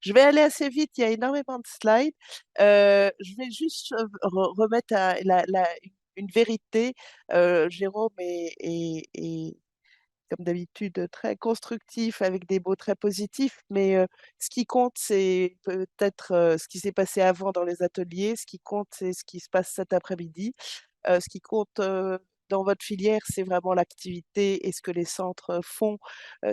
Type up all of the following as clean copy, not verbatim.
Je vais aller assez vite, il y a énormément de slides. Je vais juste remettre une vérité. Jérôme est, comme d'habitude, très constructif avec des mots très positifs, mais ce qui compte, c'est peut-être ce qui s'est passé avant dans les ateliers. Ce qui compte, c'est ce qui se passe cet après-midi. Ce qui compte dans votre filière, c'est vraiment l'activité et ce que les centres font,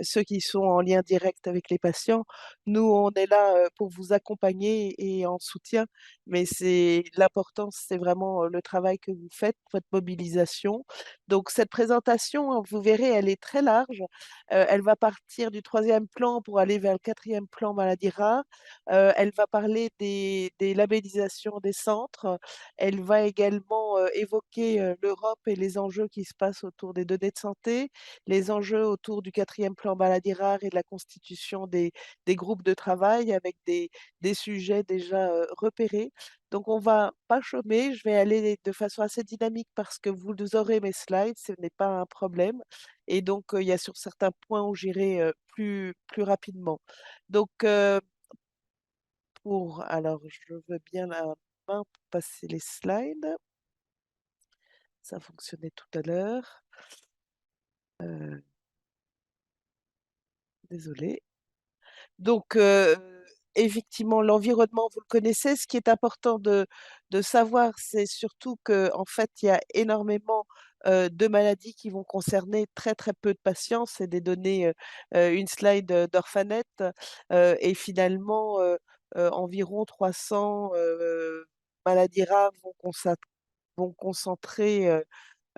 ceux qui sont en lien direct avec les patients. Nous, on est là pour vous accompagner et en soutien, mais c'est l'important, c'est vraiment le travail que vous faites, votre mobilisation. Donc cette présentation, hein, vous verrez, elle est très large. Elle va partir du troisième plan pour aller vers le quatrième plan maladie rare. Elle va parler des labellisations des centres. Elle va également évoquer l'Europe et les enjeux qui se passent autour des données de santé, les enjeux autour du quatrième plan maladie rare et de la constitution des groupes de travail avec des sujets déjà repérés. Donc on va pas chômer, je vais aller de façon assez dynamique parce que vous aurez mes slides, ce n'est pas un problème. Et donc il y a sur certains points où j'irai plus rapidement. Donc alors je veux bien la main pour passer les slides. Ça fonctionnait tout à l'heure. Heu, Désolée. Donc effectivement, l'environnement, vous le connaissez. Ce qui est important de savoir, c'est surtout que en fait, il y a énormément, de maladies qui vont concerner très, très peu de patients. C'est des données, une slide, d'Orphanet, et finalement, environ 300, maladies rares vont concentrer,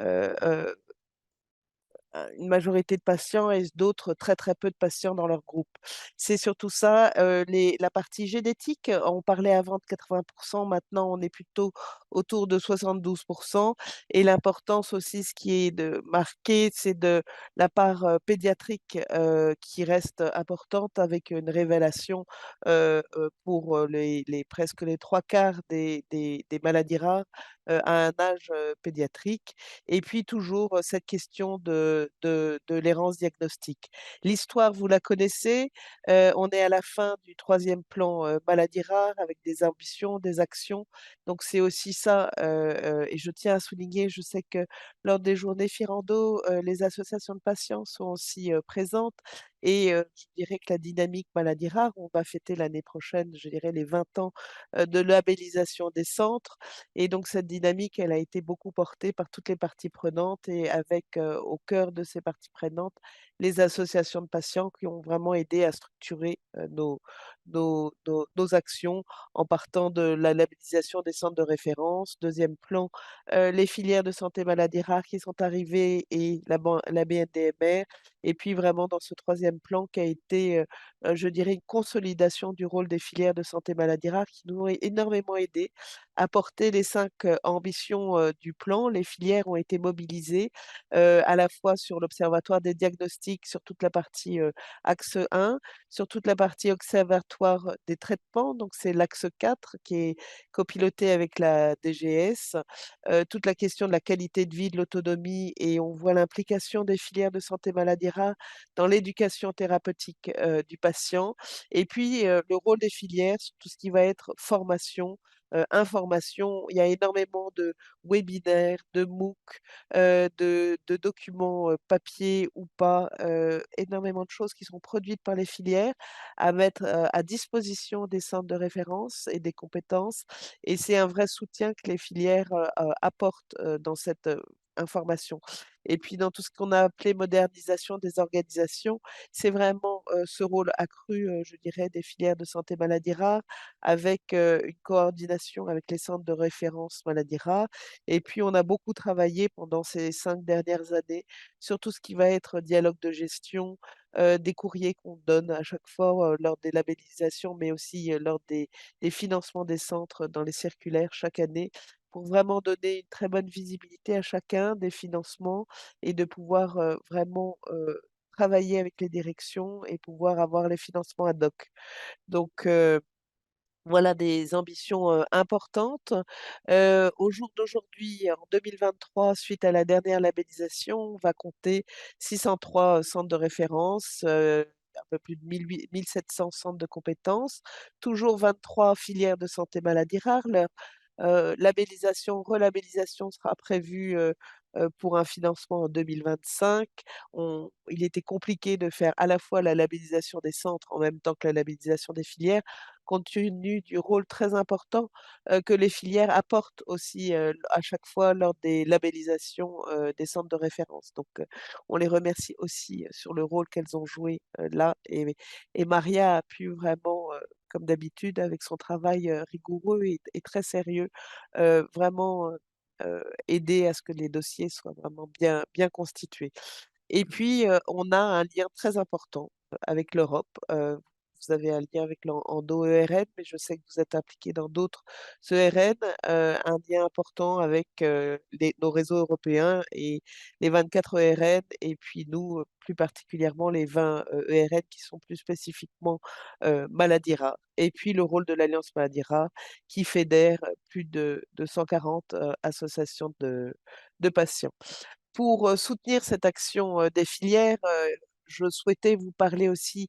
heu une majorité de patients et d'autres très, très peu de patients dans leur groupe. C'est surtout ça, la partie génétique, on parlait avant de 80, maintenant on est plutôt autour de 72, et l'importance aussi, ce qui est de marqué, c'est de la part, pédiatrique, qui reste importante avec une révélation, pour, les presque les 3/4 des maladies rares, à un âge, pédiatrique. Et puis toujours, cette question de l'errance diagnostique. L'histoire, vous la connaissez, on est à la fin du troisième plan, maladies rares avec des ambitions, des actions. Donc c'est aussi ça, et je tiens à souligner, je sais que lors des journées Firando, les associations de patients sont aussi, présentes, et je dirais que la dynamique maladies rares, on va fêter l'année prochaine, je dirais les 20 ans, de labellisation des centres, et donc cette dynamique, elle a été beaucoup portée par toutes les parties prenantes et avec, au cœur de ces parties prenantes, les associations de patients qui ont vraiment aidé à structurer, nos actions en partant de la labellisation des centres de référence. Deuxième plan, les filières de santé maladies rares qui sont arrivées et la BNDMR, et puis vraiment dans ce troisième plan qui a été, je dirais une consolidation du rôle des filières de santé maladies rares qui nous ont énormément aidés à porter les 5 ambitions, du plan. Les filières ont été mobilisées, à la fois sur l'observatoire des diagnostics, sur toute la partie, axe 1, sur toute la partie observatoire des traitements, donc c'est l'axe 4 qui est copiloté avec la DGS, toute la question de la qualité de vie, de l'autonomie, et on voit l'implication des filières de santé maladies rares dans l'éducation thérapeutique, du patient, et puis, le rôle des filières sur tout ce qui va être formation, information. Il y a énormément de webinaires, de MOOC, de documents, papier ou pas, énormément de choses qui sont produites par les filières à mettre, à disposition des centres de référence et des compétences, et c'est un vrai soutien que les filières, apportent, dans cette, information, et puis dans tout ce qu'on a appelé modernisation des organisations, c'est vraiment, ce rôle accru, je dirais, des filières de santé maladies rares avec, une coordination avec les centres de référence maladies rares, et puis on a beaucoup travaillé pendant ces 5 dernières années sur tout ce qui va être dialogue de gestion, des courriers qu'on donne à chaque fois, lors des labellisations, mais aussi, lors des financements des centres dans les circulaires chaque année, pour vraiment donner une très bonne visibilité à chacun des financements et de pouvoir, vraiment, travailler avec les directions et pouvoir avoir les financements ad hoc. Donc voilà des ambitions, importantes. Au jour d'aujourd'hui, en 2023, suite à la dernière labellisation, on va compter 603 centres de référence, peu plus de 1 700 centres de compétences, toujours 23 filières de santé maladies rares. Leur, labellisation, relabellisation sera prévue, pour un financement en 2025. Il était compliqué de faire à la fois la labellisation des centres en même temps que la labellisation des filières, compte tenu du rôle très important, que les filières apportent aussi, à chaque fois lors des labellisations, des centres de référence. Donc, on les remercie aussi, sur le rôle qu'elles ont joué, là et Maria a pu vraiment, comme d'habitude avec son travail, rigoureux et très sérieux, vraiment, aider à ce que les dossiers soient vraiment bien constitués. Et puis, on a un lien très important, avec l'Europe. Vous avez un lien avec l'ENDO-ERN, mais je sais que vous êtes impliqués dans d'autres ERN, un lien important avec, nos réseaux européens et les 24 ERN et puis nous, plus particulièrement les 20, ERN qui sont plus spécifiquement, maladies rares. Et puis le rôle de l'Alliance maladies rares qui fédère plus de 140, associations de patients. Pour, soutenir cette action, des filières, je souhaitais vous parler aussi,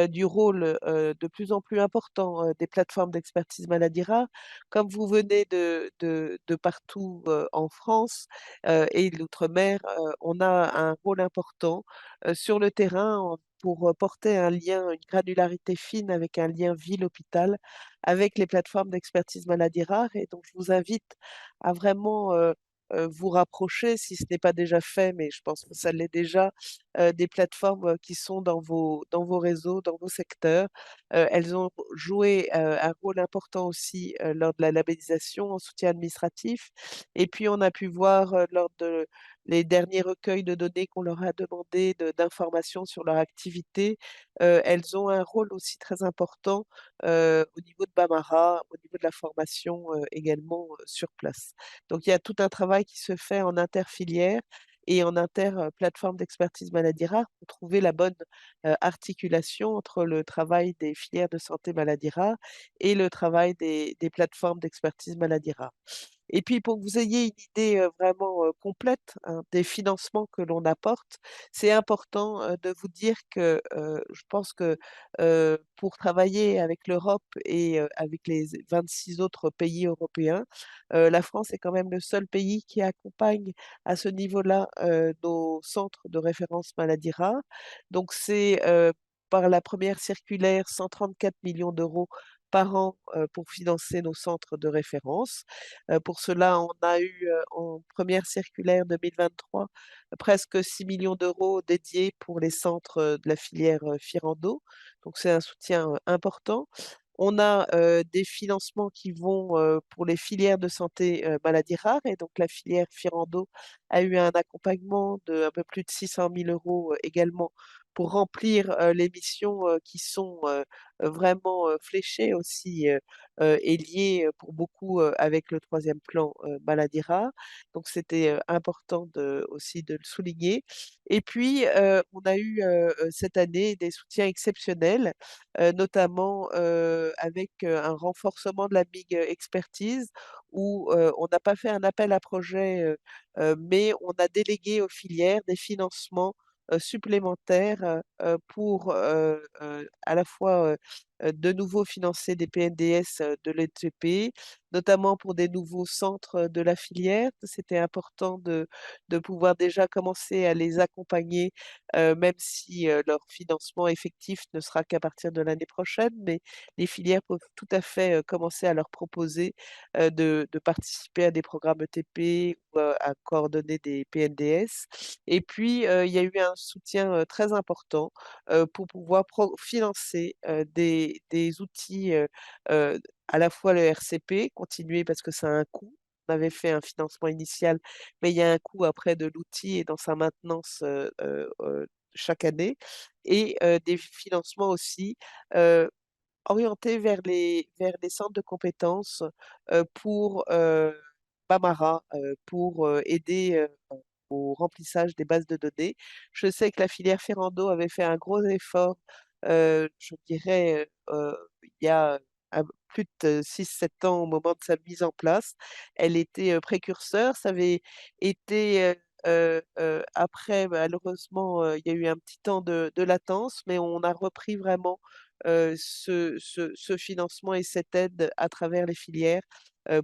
du rôle, de plus en plus important, des plateformes d'expertise maladies rares. Comme vous venez de partout, en France, et de l'outre-mer, on a un rôle important, sur le terrain pour, porter un lien, une granularité fine avec un lien ville-hôpital, avec les plateformes d'expertise maladies rares et donc je vous invite à vraiment, vous rapprocher, si ce n'est pas déjà fait, mais je pense que ça l'est déjà, des plateformes, qui sont dans vos réseaux, dans vos secteurs. Elles ont joué, un rôle important aussi, lors de la labellisation en soutien administratif et puis on a pu voir, lors de les derniers recueils de données qu'on leur a demandé d'informations sur leur activité, elles ont un rôle aussi très important, au niveau de Bamara, au niveau de la formation, également, sur place. Donc il y a tout un travail qui se fait en interfilière et en plateforme d'expertise maladies rares pour trouver la bonne, articulation entre le travail des filières de santé maladies rares et le travail des plateformes d'expertise maladies rares. Et puis pour que vous ayez une idée, vraiment, complète, hein, des financements que l'on apporte, c'est important, de vous dire que, je pense que, pour travailler avec l'Europe et avec les 26 autres pays européens, la France est quand même le seul pays qui accompagne à ce niveau-là, nos centres de référence maladies rares. Donc c'est, par la première circulaire 134 millions d'euros par an, pour financer nos centres de référence. Pour cela, on a eu, en première circulaire 2023, presque 6 millions d'euros dédiés pour les centres, de la filière, Firando. Donc c'est un soutien, important. On a, des financements qui vont, pour les filières de santé, maladies rares et donc la filière Firando a eu un accompagnement de un peu plus de 600 000 € également pour remplir, les missions, qui sont, vraiment, fléchées aussi, et liées, pour beaucoup, avec le troisième plan, maladies rares. Donc c'était, important aussi de le souligner et puis, on a eu, cette année des soutiens exceptionnels, notamment, avec, un renforcement de la big expertise où, on n'a pas fait un appel à projet, mais on a délégué aux filières des financements, supplémentaires, pour, à la fois, de nouveau financer des PNDS, de l'ETP, notamment pour des nouveaux centres, de la filière. C'était important de pouvoir déjà commencer à les accompagner, même si, leur financement effectif ne sera qu'à partir de l'année prochaine, mais les filières peuvent tout à fait, commencer à leur proposer, de participer à des programmes ETP ou, à coordonner des PNDS et puis, il y a eu un soutien, très important, pour pouvoir financer, des outils, à la fois le RCP, continuer parce que ça a un coût. On avait fait un financement initial, mais il y a un coût après de l'outil et dans sa maintenance, chaque année et des financements aussi, heu, orientés vers les centres de compétences, pour, Bambara, pour, aider, au remplissage des bases de données. Je sais que la filière Ferrando avait fait un gros effort, je dirais, il y a plus de 6 7 ans au moment de sa mise en place. Elle était, précurseur, ça avait été, Après, malheureusement, il y a eu un petit temps de latence, mais on a repris vraiment, ce financement et cette aide à travers les filières,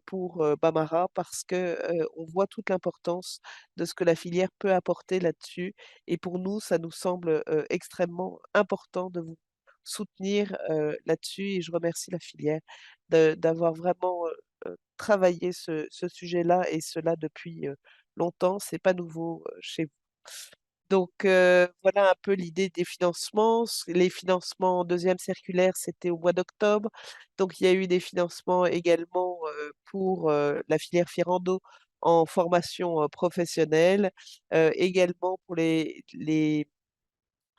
pour, Bamara parce que, on voit toute l'importance de ce que la filière peut apporter là-dessus et pour nous, ça nous semble, extrêmement important de vous soutenir, là-dessus et je remercie la filière d'avoir vraiment, travaillé ce sujet-là et cela depuis, longtemps. C'est pas nouveau, chez vous. Donc voilà un peu l'idée des financements. Les financements en 2e circulaire, c'était au mois d'octobre. Donc il y a eu des financements également, pour, la filière Firando en formation, professionnelle, également pour les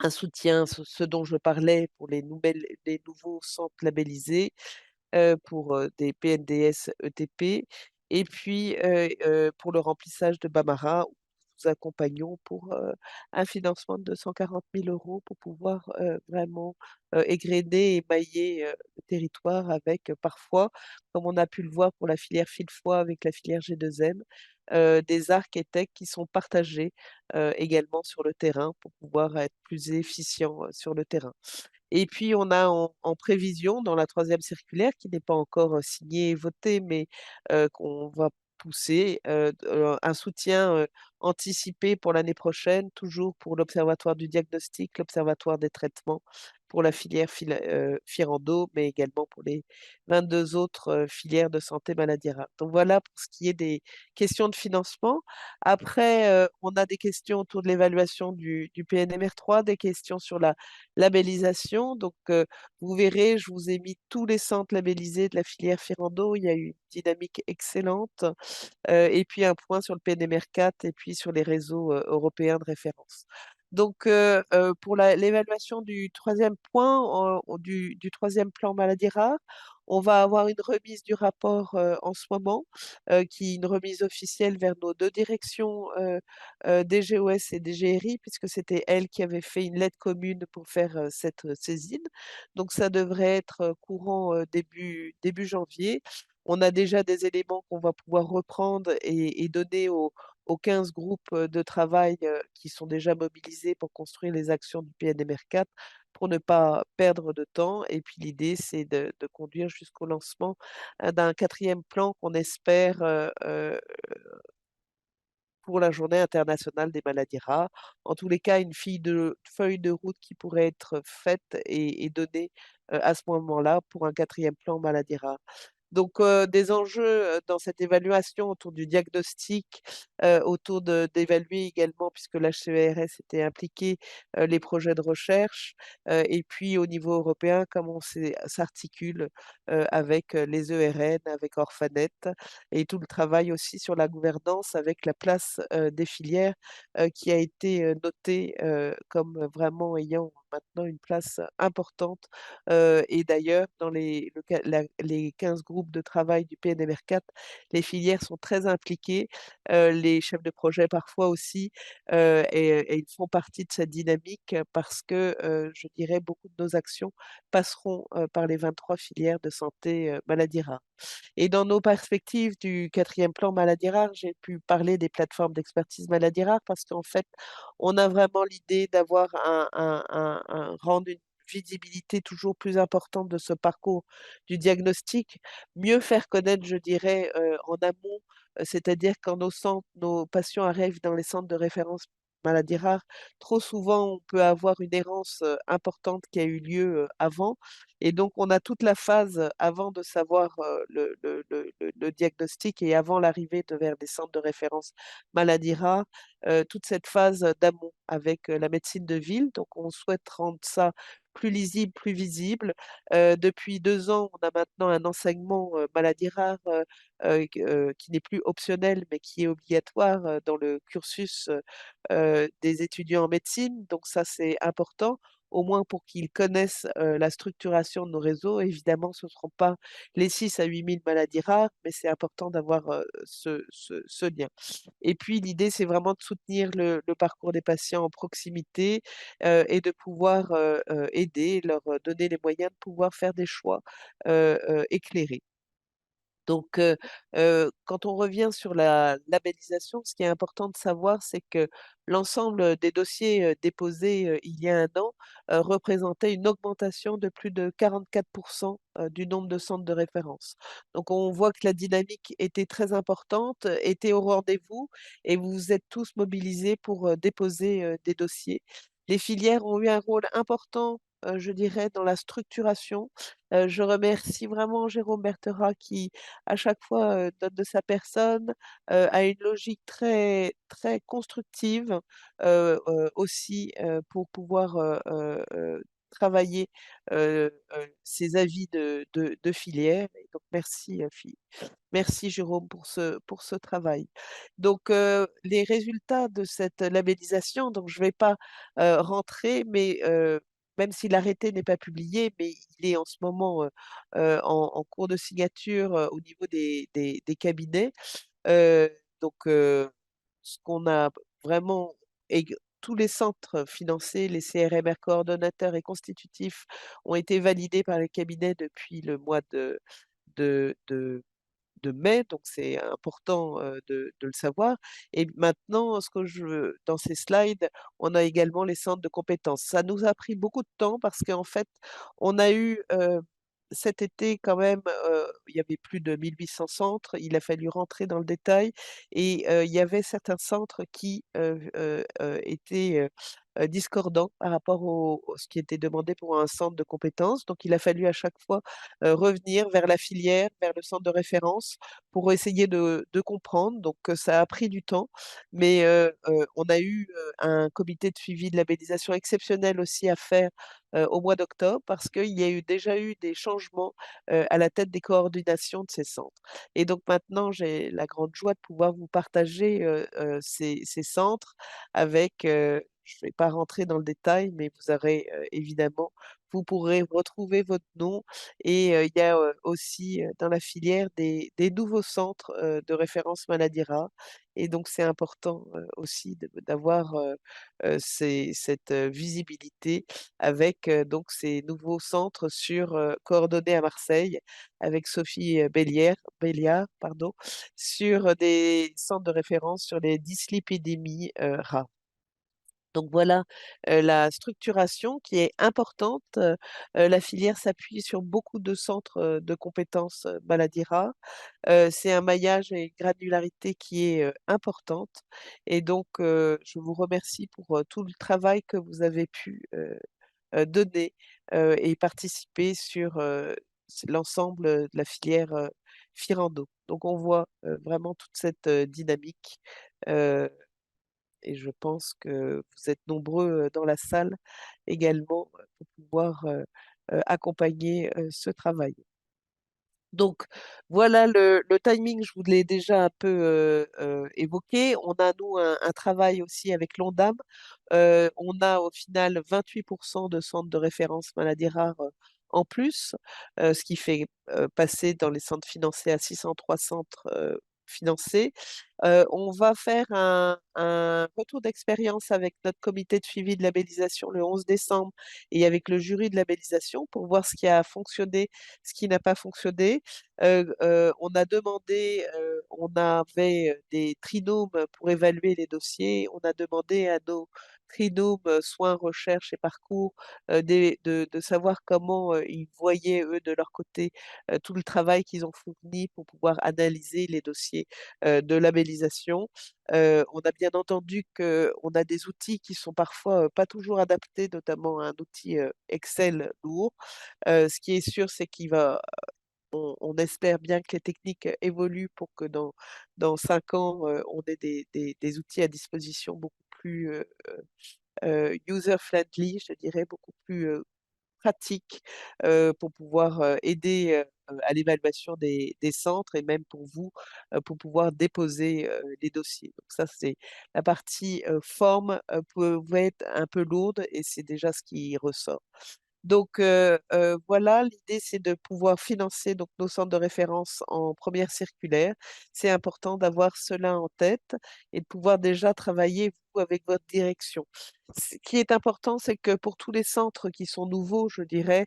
un soutien, ce dont je parlais pour les nouveaux centres labellisés pour, des PNDS ETP et puis, pour le remplissage de Bamara, où nous accompagnons pour, un financement de 240 000 € pour pouvoir, vraiment, égrener et mailler, le territoire avec, parfois, comme on a pu le voir pour la filière fil foie avec la filière G2M, des architectes qui sont partagés, également sur le terrain pour pouvoir être plus efficients, sur le terrain. Et puis on a en prévision dans la 3e circulaire qui n'est pas encore, signée et votée, mais qu'on va pousser, un soutien, anticipé pour l'année prochaine, toujours pour l'Observatoire du diagnostic, l'Observatoire des traitements, pour la filière Firando, mais également pour les 22 autres, filières de santé maladies rares. Donc voilà pour ce qui est des questions de financement. Après, on a des questions autour de l'évaluation du PNMR3, des questions sur la labellisation. Donc, vous verrez, je vous ai mis tous les centres labellisés de la filière Ferrando. Il y a eu une dynamique excellente. Et puis un point sur le PNMR4 et puis sur les réseaux, européens de référence. Donc, pour l'évaluation du 3e point, du 3e plan maladies rares, on va avoir une remise du rapport, en ce moment, qui est une remise officielle vers nos 2 directions, DGOS et DGRI, puisque c'était elles qui avaient fait une lettre commune pour faire, cette, saisine. Donc ça devrait être, courant, début janvier. On a déjà des éléments qu'on va pouvoir reprendre et donner aux 15 groupes, de travail, qui sont déjà mobilisés pour construire les actions du PNMR4 pour ne pas perdre de temps et puis l'idée c'est de conduire jusqu'au lancement, d'un 4e plan qu'on espère, pour la Journée internationale des maladies rares. En tous les cas, une feuille de route qui pourrait être faite et donnée, à ce moment-là pour un 4e plan maladies rares. Donc, des enjeux, dans cette évaluation autour du diagnostic, autour d'évaluer également puisque l'HCERS était impliqué, les projets de recherche, et puis au niveau européen, comment s'articule, avec, les ERN, avec Orphanet et tout le travail aussi sur la gouvernance avec la place, des filières, qui a été, notée, comme vraiment ayant maintenant une place importante. Et d'ailleurs, dans les 15 groupes de travail du PNMR4, les filières sont très impliquées, les chefs de projet parfois aussi, et ils font partie de cette dynamique parce que, je dirais beaucoup de nos actions passeront, par les 23 filières de santé, maladies rares. Et dans nos perspectives du 4e plan maladies rares, j'ai pu parler des plateformes d'expertise maladies rares parce qu'en fait, on a vraiment l'idée d'avoir rendre une visibilité toujours plus importante de ce parcours du diagnostic, mieux faire connaître, je dirais, en amont, c'est-à-dire quand nos patients arrivent dans les centres de référence maladies rares, trop souvent on peut avoir une errance, importante qui a eu lieu, avant et donc on a toute la phase, avant de savoir, le diagnostic et avant l'arrivée vers des centres de référence maladies rares, toute cette phase d'amont avec, la médecine de ville. Donc on souhaite rendre ça plus lisible, plus visible. Depuis 2 ans, on a maintenant un enseignement, maladies rares, qui n'est plus optionnel, mais qui est obligatoire, dans le cursus, des étudiants en médecine. Donc ça, c'est important au moins pour qu'ils connaissent, la structuration de nos réseaux. Évidemment, ce ne seront pas les 6 à 8 000 maladies rares, mais c'est important d'avoir, ce lien. Et puis l'idée, c'est vraiment de soutenir le parcours des patients en proximité, et de pouvoir, aider, leur, donner les moyens de pouvoir faire des choix, éclairés. Donc, quand on revient sur la labellisation, ce qui est important de savoir, c'est que l'ensemble des dossiers, déposés, il y a un an, représentait une augmentation de plus de 44 du nombre de centres de référence. Donc on voit que la dynamique était très importante, était au rendez-vous et vous vous êtes tous mobilisés pour, déposer, des dossiers. Les filières ont eu un rôle important, je dirais, dans la structuration. Je remercie vraiment Jérôme Bertherat qui à chaque fois, donne de sa personne, a une logique très très constructive, aussi, pour pouvoir, travailler, ses avis de filière et donc merci, merci Jérôme pour ce travail. Donc, les résultats de cette labellisation, donc je ne vais pas, rentrer, mais, même si l'arrêté n'est pas publié, mais il est en ce moment, en cours de signature, au niveau des cabinets. Heu, donc, ce qu'on a vraiment ég tous les centres financés, les CRMR coordonnateurs et constitutifs ont été validés par les cabinets depuis le mois de de de mai, donc c'est important, de le savoir et maintenant ce que je dans ces slides, on a également les centres de compétences. Ça nous a pris beaucoup de temps parce qu'en fait, on a eu, cet été quand même, il y avait plus de 1 800 centres, il a fallu rentrer dans le détail et il y avait certains centres qui, étaient, discordants par rapport au ce qui était demandé pour un centre de compétences. Donc il a fallu à chaque fois, revenir vers la filière, vers le centre de référence pour essayer de comprendre. Donc ça a pris du temps, mais on a eu, un comité de suivi de labellisation exceptionnel aussi à faire, au mois d'octobre parce qu'il y a eu déjà eu des changements, à la tête des coordinations de ces centres et donc maintenant j'ai la grande joie de pouvoir vous partager, ces centres avec, je ne vais pas rentrer dans le détail, mais vous aurez, évidemment vous pourrez retrouver votre nom et il y a, aussi, dans la filière des nouveaux centres, de référence maladies rares et donc c'est important, aussi d'avoir, cette, visibilité avec, donc ces nouveaux centres coordonnés à Marseille avec Sophie, Belliard, pardon, sur des centres de référence sur les dyslipidémies, rares. Donc voilà, la structuration qui est importante, la filière s'appuie sur beaucoup de centres, de compétences, maladies rares. C'est un maillage et une granularité qui est, importante et donc je vous remercie pour, tout le travail que vous avez pu, donner, et participer sur, l'ensemble, de la filière, Firando. Donc on voit, vraiment toute cette, dynamique, heu et je pense que vous êtes nombreux, dans la salle également, pour pouvoir, accompagner, ce travail. Donc voilà le timing, je vous l'ai déjà un peu, évoqué. On a nous un travail aussi avec l'ONDAM. On a au final 28 de centres de référence maladies rares, en plus, ce qui fait, passer dans les centres financés à 603 centres, financés. On va faire un retour d'expérience avec notre comité de suivi de labellisation le 11 décembre et avec le jury de labellisation pour voir ce qui a fonctionné, ce qui n'a pas fonctionné. On a demandé, on avait, des trinômes pour évaluer les dossiers. On a demandé à nos trinômes, soins, recherche et parcours, de savoir comment, ils voyaient eux de leur côté, tout le travail qu'ils ont fourni pour pouvoir analyser les dossiers, de labellisation. On a bien entendu qu'on a des outils qui sont parfois, pas toujours adaptés, notamment un outil, Excel lourd. Ce qui est sûr, c'est qu'il va on espère bien que les techniques, évoluent pour que dans 5 ans, on ait des outils à disposition beaucoup plus, user friendly, je dirais, beaucoup plus, pratiques, pour pouvoir, aider, à l'évaluation des centres et même pour vous, pour pouvoir déposer, les dossiers. Donc ça, c'est la partie, forme, pouvait être un peu lourde et c'est déjà ce qui ressort. Donc voilà, l'idée c'est de pouvoir financer donc nos centres de référence en première circulaire. C'est important d'avoir cela en tête et de pouvoir déjà travailler, vous, avec votre direction. Ce qui est important, c'est que pour tous les centres qui sont nouveaux, je dirais,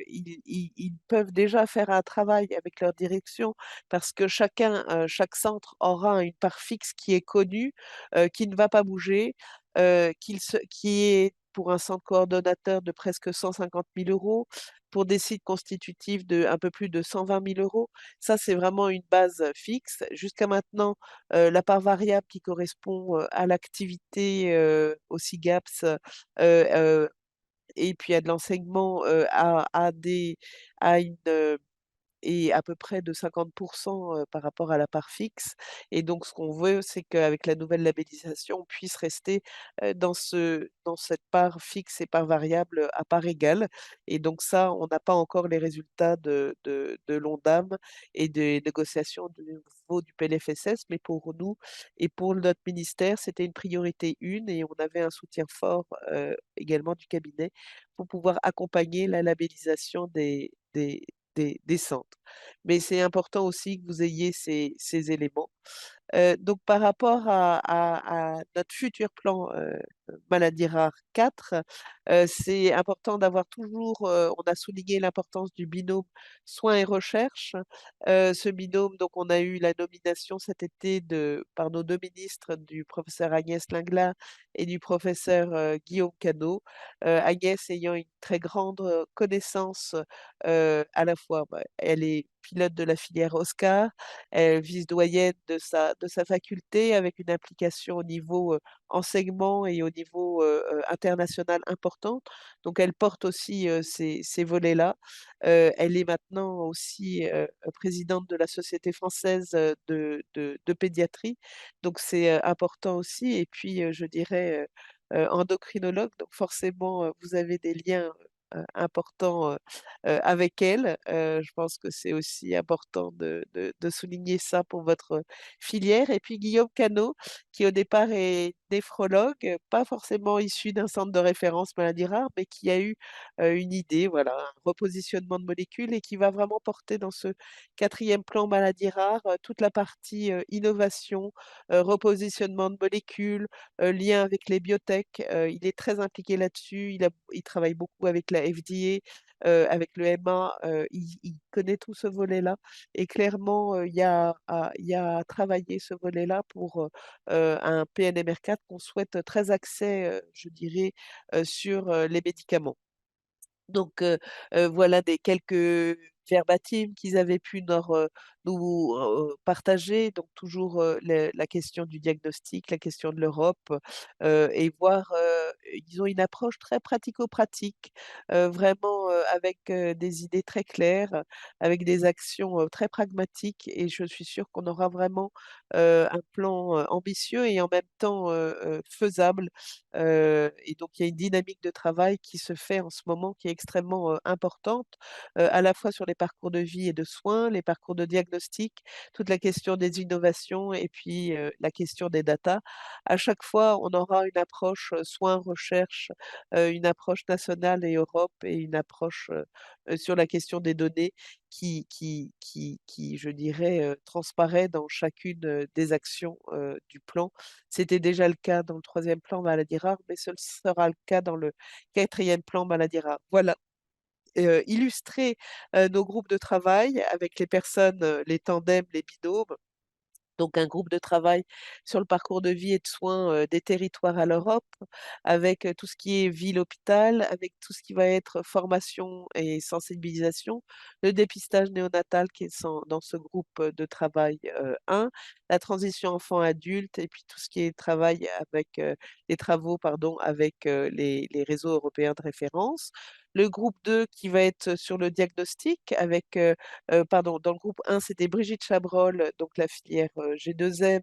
ils peuvent déjà faire un travail avec leur direction parce que chaque centre aura une part fixe qui est connue, qui ne va pas bouger, qui est pour un centre coordonnateur de presque 150 000 €, pour des sites constitutifs de un peu plus de 120 000 €. Ça, c'est vraiment une base fixe. Jusqu'à maintenant, la part variable qui correspond, à l'activité, au SIGAPS, heu et puis à de l'enseignement, à une, et à peu près de 50 par rapport à la part fixe et donc ce qu'on veut, c'est qu'avec la nouvelle labellisation, on puisse rester, dans cette part fixe et part variable, à part égale et donc ça, on n'a pas encore les résultats de l'ONDAM et des négociations du niveau du PLFSS, mais pour nous et pour notre ministère, c'était une priorité 1 et on avait un soutien fort, également du cabinet pour pouvoir accompagner la labellisation des centres. Mais c'est important aussi que vous ayez ces éléments. Donc par rapport à notre futur plan, maladies rares 4, c'est important d'avoir toujours, on a souligné l'importance du binôme soins et recherche. Ce binôme, donc on a eu la nomination cet été par nos 2 ministres, du professeur Agnès Lingla et du professeur, Guillaume Canot. Agnès ayant une très grande, connaissance, à la fois, bah, elle est pilote de la filière Oscar, vice-doyenne de sa faculté avec une implication au niveau, enseignement et au niveau, international importante. Donc elle porte aussi, ces volets-là. Elle est maintenant aussi, présidente de la Société française, de pédiatrie. Donc c'est, important aussi et puis, je dirais, endocrinologue, donc forcément, vous avez des liens, importants, avec elle. Je pense que c'est aussi important de souligner ça pour votre filière et puis Guillaume Canot, qui au départ est néphrologue, pas forcément issu d'un centre de référence maladies rares, mais qui a eu, une idée, voilà, un repositionnement de molécules et qui va vraiment porter dans ce 4e plan maladies rares, toute la partie, innovation, repositionnement de molécules, lien avec les biotech. Il est très impliqué là-dessus. Il travaille beaucoup avec la FDA, avec le EMA, il connaît tout ce volet-là et clairement, il y a à travailler ce volet-là pour, un PNMR4 qu'on souhaite très axé, je dirais, sur, les médicaments. Donc voilà des quelques verbatim qu'ils avaient pu nous, partager. Donc toujours, la question du diagnostic, la question de l'Europe, et voir, ils ont une approche très pratico-pratique, vraiment, avec, des idées très claires, avec des actions, très pragmatiques et je suis sûre qu'on aura vraiment, un plan, ambitieux et en même temps, faisable. Et donc il y a une dynamique de travail qui se fait en ce moment qui est extrêmement, importante, à la fois sur les parcours de vie et de soins, les parcours de diagnostic, toute la question des innovations et puis, la question des data. À chaque fois, on aura une approche, soins, recherche, une approche nationale et Europe et une approche, sur la question des données qui, je dirais, transparaît dans chacune, des actions, du plan. C'était déjà le cas dans le 3e plan maladies rares, mais ce sera le cas dans le 4e plan maladies rares. Voilà, illustrer, nos groupes de travail avec les personnes, les tandems, les binômes. Donc un groupe de travail sur le parcours de vie et de soins, des territoires à l'Europe, avec, tout ce qui est ville-hôpital, avec tout ce qui va être formation et sensibilisation, le dépistage néonatal qui est dans ce groupe, de travail, 1, la transition enfant-adulte et puis tout ce qui est travail avec, les travaux pardon, avec, les réseaux européens de référence. Le groupe 2 qui va être sur le diagnostic avec, pardon, dans le groupe 1, c'était Brigitte Chabrol, donc la filière, G2M,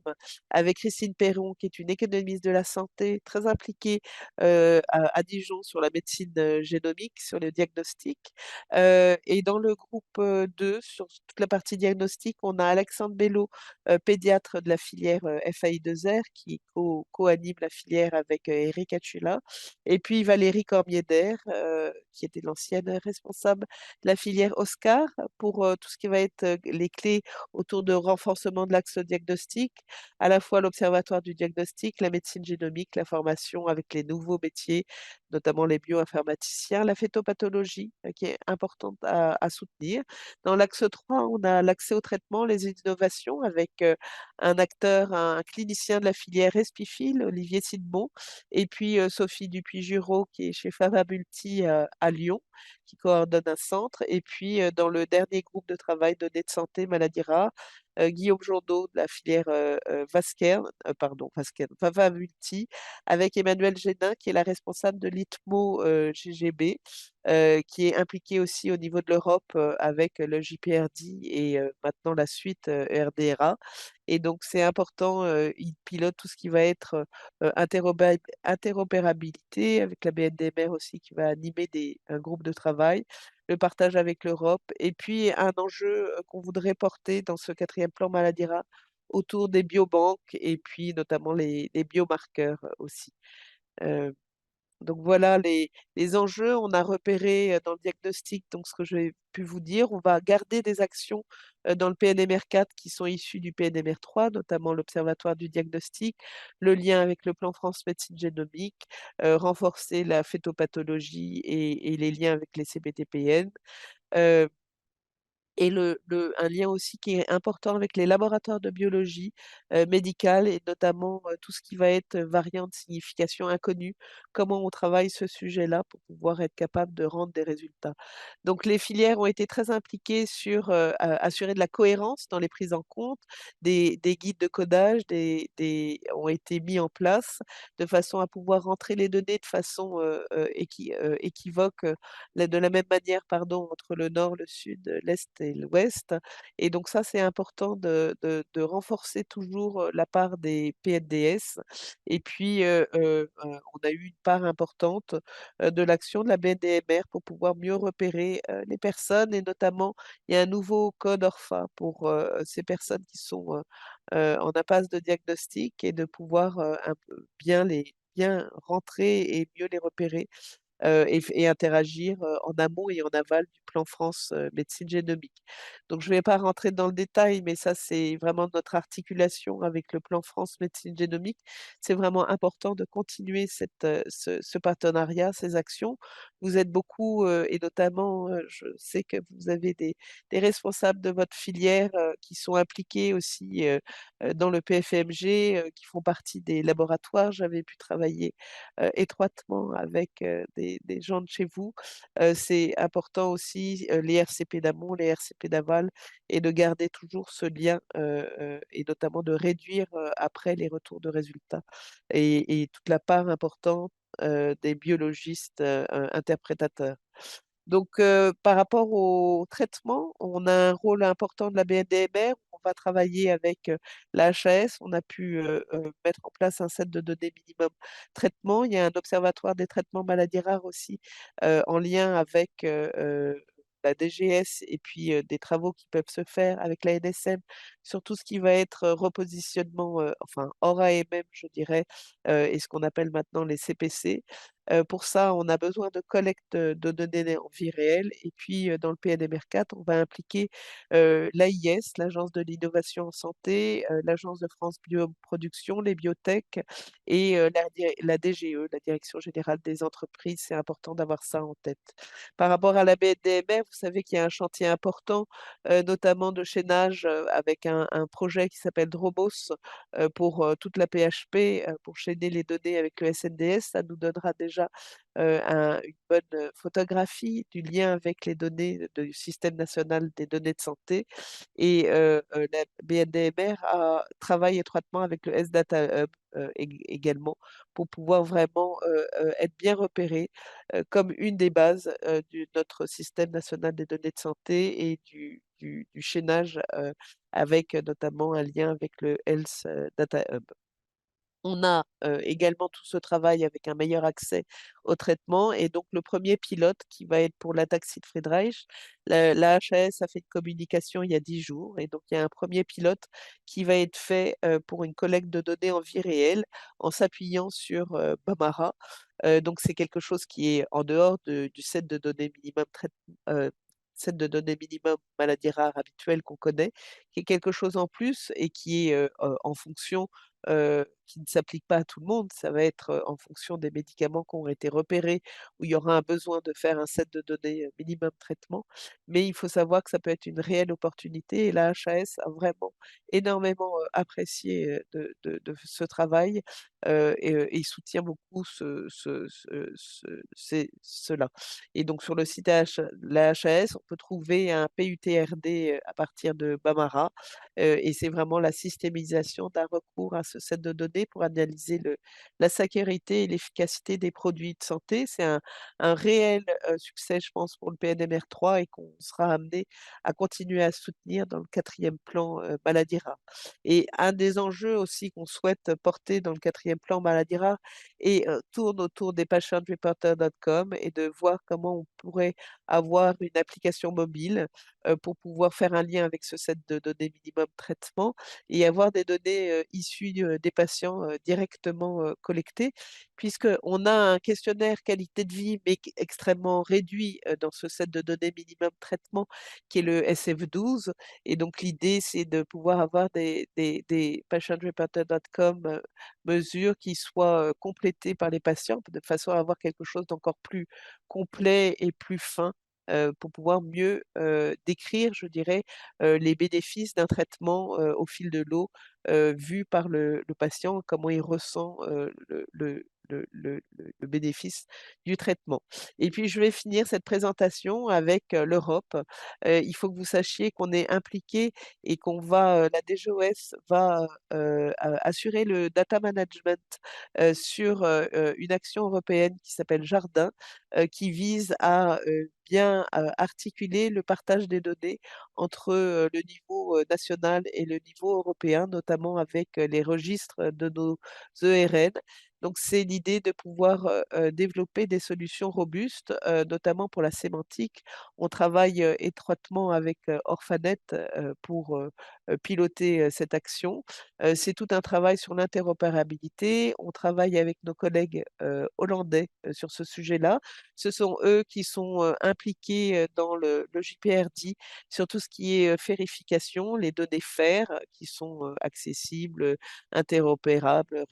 avec Christine Perron, qui est une économiste de la santé très impliquée, à Dijon sur la médecine, génomique, sur le diagnostic. Et dans le groupe, 2, sur toute la partie diagnostic, on a Alexandre Bello, pédiatre de la filière, FAI2R qui co-anime la filière avec, Eric Achula et puis Valérie Cormier-Daire, qui était l'ancienne responsable de la filière Oscar pour, tout ce qui va être, les clés autour de renforcement de l'axe diagnostic, à la fois l'observatoire du diagnostic, la médecine génomique, la formation avec les nouveaux métiers notamment les bioinformaticiens, la phytopathologie, qui est importante à soutenir. Dans l'axe 3, on a l'accès au traitement, les innovations avec, un acteur, un clinicien de la filière Respifil, Olivier Sidbon, et puis, Sophie Dupuy-Jurot qui est chez Famabulti, à Lyon, qui coordonne un centre, et puis, dans le dernier groupe de travail données de santé, maladies rares, Guillaume Jourdaud de la filière, Vaskern, pardon Vaskern, Famabulti, avec Emmanuelle Génin qui est la responsable de l'ITMO, GGB, qui est impliquée aussi au niveau de l'Europe, avec le JPRD et maintenant la suite, RDRA, et donc c'est important, ils pilotent tout ce qui va être, interopérabilité avec la BNDMR aussi qui va animer un groupe de travail, le partage avec l'Europe, et puis un enjeu, qu'on voudrait porter dans ce quatrième plan maladie rare autour des biobanques et puis notamment les biomarqueurs, aussi. Heu donc voilà les enjeux. On a repéré, dans le diagnostic, donc ce que j'ai pu vous dire, on va garder des actions, dans le PNMR 4 qui sont issues du PNMR 3, notamment l'observatoire du diagnostic, le lien avec le plan France médecine génomique, renforcer la phytopathologie et les liens avec les CBTPN. Heu et un lien aussi qui est important avec les laboratoires de biologie, médicale, et notamment, tout ce qui va être variant de signification inconnue. Comment on travaille ce sujet-là pour pouvoir être capable de rendre des résultats. Donc les filières ont été très impliquées sur, assurer de la cohérence dans les prises en compte, des guides de codage, des ont été mis en place de façon à pouvoir rentrer les données de façon, équivoque, de la même manière, pardon, entre le nord, le sud, l'est et l'ouest, et donc ça, c'est important de renforcer toujours, la part des PNDS, et puis, on a eu une part importante, de l'action de la BNDMR pour pouvoir mieux repérer, les personnes, et notamment, il y a un nouveau code ORFA pour, ces personnes qui sont, en impasse de diagnostic, et de pouvoir, un peu bien rentrer et mieux les repérer, et interagir, en amont et en aval du plan France, médecine génomique. Donc je ne vais pas rentrer dans le détail, mais ça, c'est vraiment notre articulation avec le plan France médecine génomique. C'est vraiment important de continuer ce partenariat, ces actions. Vous êtes beaucoup, et notamment, je sais que vous avez des responsables de votre filière, qui sont impliqués aussi, dans le PFMG, qui font partie des laboratoires. J'avais pu travailler étroitement avec, des gens de chez vous. C'est important aussi, les RCP d'amont, les RCP d'aval, et de garder toujours ce lien, et notamment de réduire, après les retours de résultats, et toute la part importante, des biologistes, interprétateurs. Donc, par rapport au traitement, on a un rôle important de la BNDMR. On va travailler avec, la HAS. On a pu, mettre en place un set de données minimum traitement. Il y a un observatoire des traitements maladies rares aussi, en lien avec, la DGS, et puis, des travaux qui peuvent se faire avec la NSM sur tout ce qui va être, repositionnement, enfin hors AMM je dirais, et ce qu'on appelle maintenant les CPC. Pour ça, on a besoin de collecte, de données en vie réelle, et puis, dans le PNMR 4, on va impliquer, l'AIS, l'Agence de l'innovation en santé, l'Agence de France Bioproduction, les biotech, et la DGE, la Direction générale des entreprises. C'est important d'avoir ça en tête. Par rapport à la BNDMR, vous savez qu'il y a un chantier important, notamment de chaînage, avec un projet qui s'appelle Dromos, pour, toute la PHP, pour chaîner les données avec le SNDS. Ça nous donnera déjà, une bonne, photographie du lien avec les données du système national des données de santé, et la BNDMR travaille étroitement avec le SData Hub, également, pour pouvoir vraiment, être bien repéré, comme une des bases, de notre système national des données de santé, et du chaînage, avec, notamment un lien avec le Health, Data Hub. On a, également tout ce travail avec un meilleur accès au traitement, et donc le premier pilote qui va être pour l'ataxie de Friedreich, la HAS a fait une communication il y a 10 jours, et donc il y a un premier pilote qui va être fait, pour une collecte de données en vie réelle en s'appuyant sur, Bambara. Donc c'est quelque chose qui est en dehors du heu, set de données minimum maladies rares habituelles qu'on connaît, qui est quelque chose en plus, et qui est, en fonction qui ne s'applique pas à tout le monde. Ça va être, en fonction des médicaments qui ont été repérés, où il y aura un besoin de faire un set de données, minimum traitement. Mais il faut savoir que ça peut être une réelle opportunité et la HAS a vraiment énormément, apprécié, de ce travail, et soutient beaucoup cela. Et donc sur le site la HAS, on peut trouver un PUTRD, à partir de Bambara, et c'est vraiment la systémisation d'un recours à ce set de données pour analyser la sécurité et l'efficacité des produits de santé. C'est un réel, succès, je pense, pour le PNMR3 et qu'on sera amené à continuer à soutenir dans le quatrième plan, maladies rares. Et un des enjeux aussi qu'on souhaite porter dans le quatrième plan maladies rares tourne autour des patientreporter.com et de voir comment on pourrait avoir une application mobile, pour pouvoir faire un lien avec ce set de données minimum traitement et avoir des données, issues, des patients, directement, collectées. Puisqu'on a un questionnaire qualité de vie, mais qui est extrêmement réduit, dans ce set de données minimum traitement qui est le SF12 et donc l'idée, c'est de pouvoir avoir des patientreporter.com, mesures qui soient, complétées par les patients de façon à avoir quelque chose d'encore plus complet et plus fin, pour pouvoir mieux, décrire, je dirais, les bénéfices d'un traitement, au fil de l'eau, vu par le patient, comment il ressent, le bénéfice du traitement. Et puis je vais finir cette présentation avec, l'Europe. Il faut que vous sachiez qu'on est impliqué et la DGOS va, assurer le data management, sur, une action européenne qui s'appelle Jardin, qui vise à, bien, articuler le partage des données entre, le niveau, national et le niveau européen, notamment avec, les registres de nos ERN. Donc c'est l'idée de pouvoir, développer des solutions robustes, notamment pour la sémantique. On travaille, étroitement avec, Orphanet, pour, piloter, cette action. C'est tout un travail sur l'interopérabilité. On travaille avec nos collègues, hollandais, sur ce sujet-là. Ce sont eux qui sont, impliqués, dans le JPRD sur tout ce qui est, vérification, les données FAIR qui sont, accessibles, interopérables,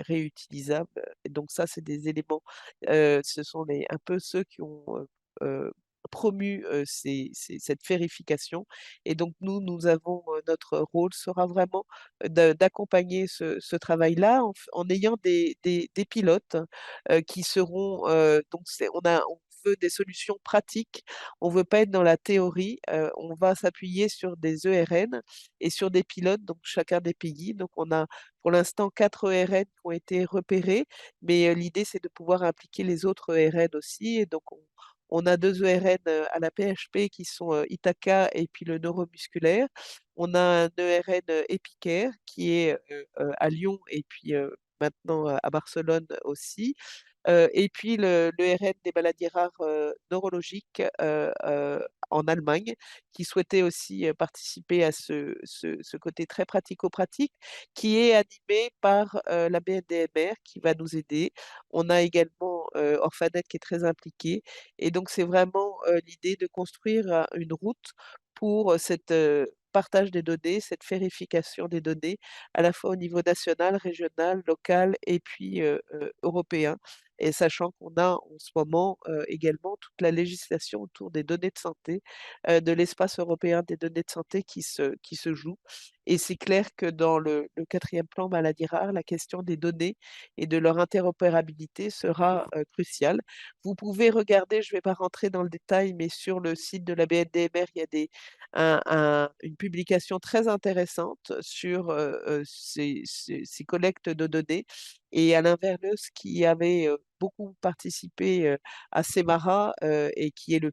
réutilisables, et donc ça, c'est des éléments, ce sont un peu ceux qui ont, promu, cette vérification et donc nous avons, notre rôle sera vraiment d'accompagner ce travail-là en ayant des pilotes, qui seront, donc on veut des solutions pratiques, on veut pas être dans la théorie, on va s'appuyer sur des ERN et sur des pilotes, donc chacun des pays. Donc on a pour l'instant 4 ERN qui ont été repérés, mais l'idée c'est de pouvoir impliquer les autres ERN aussi et donc on a 2 ERN, à la PHP qui sont, Ithaca et puis le neuromusculaire. On a un ERN, Epicare qui est, à Lyon et puis, maintenant, à Barcelone aussi. Et puis le RN des maladies rares, neurologiques, en Allemagne, qui souhaitait aussi, participer à ce côté très pratico-pratique, qui est animé par, la BNDMR qui va nous aider. On a également, Orphanet qui est très impliqué et donc c'est vraiment, l'idée de construire, une route pour, partage des données, cette vérification des données, à la fois au niveau national, régional, local et puis, européen. Et sachant qu'on a en ce moment, également toute la législation autour des données de santé, de l'espace européen des données de santé qui se joue. Et c'est clair que dans le 4e plan maladies rares, la question des données et de leur interopérabilité sera, cruciale. Vous pouvez regarder, je ne vais pas rentrer dans le détail, mais sur le site de la BNDMR, il y a une publication très intéressante sur, ces collectes de données et Alain Verleus qui avait, beaucoup participé, à CEMARA, et qui est le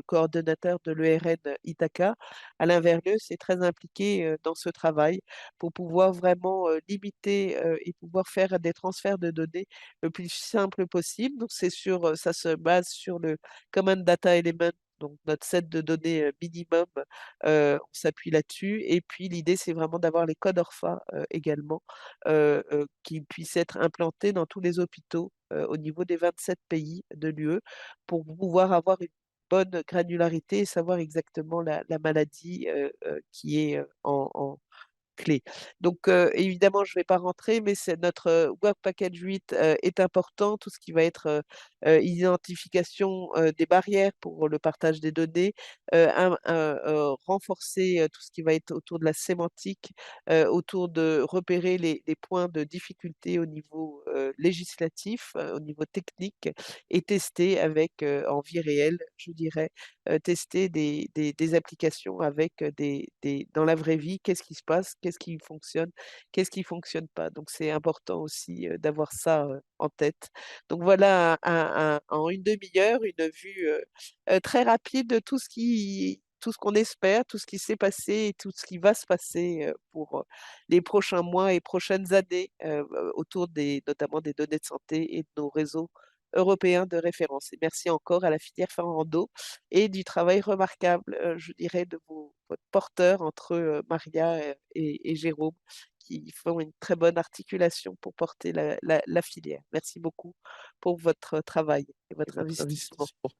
coordonnateur de l'ERN Ithaca. Alain Verleus est très impliqué, dans ce travail pour pouvoir vraiment, limiter, et pouvoir faire des transferts de données le plus simple possible. Donc ça se base sur le Common Data Element, donc notre set de données, minimum, on s'appuie là-dessus et puis l'idée, c'est vraiment d'avoir les codes ORFA, également, qui puissent être implantés dans tous les hôpitaux, au niveau des 27 pays de l'UE pour pouvoir avoir une bonne granularité et savoir exactement la maladie, qui est, clés. Donc évidemment, je ne vais pas rentrer, mais c'est notre, Work Package 8, est important. Tout ce qui va être, identification, des barrières pour le partage des données, renforcer, tout ce qui va être autour de la sémantique, autour de repérer les points de difficulté au niveau, législatif, au niveau technique et tester avec, en vie réelle, je dirais, tester des applications avec, des dans la vraie vie. Qu'est-ce qui se passe? Qu'est-ce qui fonctionne? Qu'est-ce qui fonctionne pas? Donc c'est important aussi, d'avoir ça, en tête. Donc voilà en une demi-heure, une vue, très rapide de tout ce qu'on espère, tout ce qui s'est passé et tout ce qui va se passer, pour, les prochains mois et prochaines années, autour des notamment des données de santé et de nos réseaux européens de référence. Et merci encore à la filière Ferrando et du travail remarquable, je dirais, de votre porteur entre, Maria, et Jérôme, qui font une très bonne articulation pour porter la filière. Merci beaucoup pour votre travail et Et votre votre investissement. investissement.